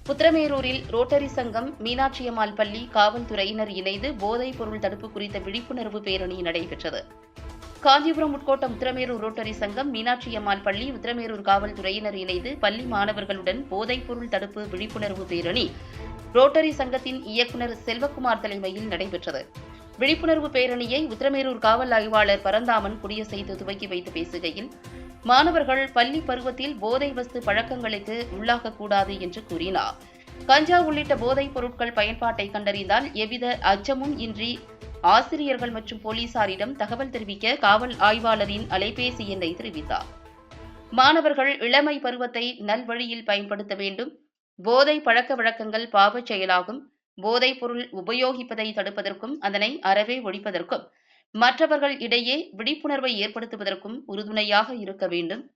உத்திரமேரூரில் rotary சங்கம், மீனாட்சியம்மாள் பள்ளி, காவல்துறையினர் இணைந்து போதைப் பொருள் தடுப்பு குறித்த விழிப்புணர்வு பேரணி நடைபெற்றது. காஞ்சிபுரம் உட்கோட்டம் உத்திரமேரூர் ரோட்டரி சங்கம், மீனாட்சியம்மாள் பள்ளி, உத்திரமேரூர் காவல்துறையினர் இணைந்து பள்ளி மாணவர்களுடன் போதைப் பொருள் தடுப்பு விழிப்புணர்வு பேரணி ரோட்டரி சங்கத்தின் இயக்குநர் செல்வக்குமார் தலைமையில் நடைபெற்றது. விழிப்புணர்வு பேரணியை உத்திரமேரூர் காவல் ஆய்வாளர் பரந்தாமன் கொடியசைத்து துவக்கி வைத்து பேசுகையில், மாணவர்கள் பள்ளி பருவத்தில் போதை வஸ்து பழக்கங்களுக்கு உள்ளாகக்கூடாது என்று கூறினார். கஞ்சா உள்ளிட்ட போதைப் பொருட்கள் பயன்பாட்டை கண்டறிந்தால் எவ்வித அச்சமும் இன்றி ஆசிரியர்கள் மற்றும் போலீசாரிடம் தகவல் தெரிவிக்க காவல் ஆய்வாளரின் அலைபேசி எண்ணை தெரிவித்தார். மாணவர்கள் இளமை பருவத்தை நல்வழியில் பயன்படுத்த வேண்டும். போதை பழக்க வழக்கங்கள் பாவச் செயலாகும். போதைப் பொருள் உபயோகிப்பதை தடுப்பதற்கும் அதனை அறவே ஒழிப்பதற்கும் மற்றவர்கள் இடையே விழிப்புணர்வை ஏற்படுத்துவதற்கும் உறுதுணையாக இருக்க வேண்டும்.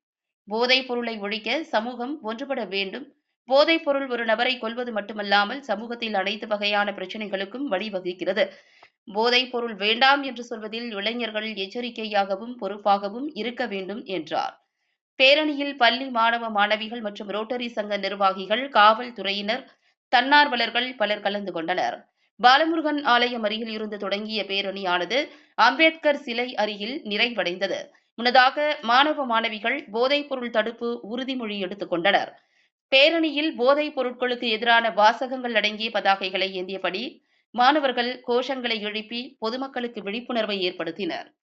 போதைப் பொருளை ஒழிக்க சமூகம் ஒன்றுபட வேண்டும். போதைப் பொருள் ஒரு நபரை கொல்வது மட்டுமல்லாமல் சமூகத்தில் அனைத்து வகையான பிரச்சினைகளுக்கும் வழிவகுக்கிறது. போதைப் பொருள் வேண்டாம் என்று சொல்வதில் இளைஞர்கள் எச்சரிக்கையாகவும் பொறுப்பாகவும் இருக்க வேண்டும் என்றார். பேரணியில் பள்ளி மாணவ மாணவிகள் மற்றும் ரோட்டரி சங்க நிர்வாகிகள், காவல்துறையினர், தன்னார்வலர்கள் பலர் கலந்து கொண்டனர். பாலமுருகன் ஆலயம் அருகில் இருந்து தொடங்கிய பேரணியானது அம்பேத்கர் சிலை அருகில் நிறைவடைந்தது. முன்னதாக மாணவ மாணவிகள் போதைப் பொருள் தடுப்பு உறுதிமொழி எடுத்துக் கொண்டனர். பேரணியில் போதைப் பொருட்களுக்கு எதிரான வாசகங்கள் அடங்கிய பதாகைகளை ஏந்தியபடி மாணவர்கள் கோஷங்களை எழுப்பி பொதுமக்களுக்கு விழிப்புணர்வை ஏற்படுத்தினர்.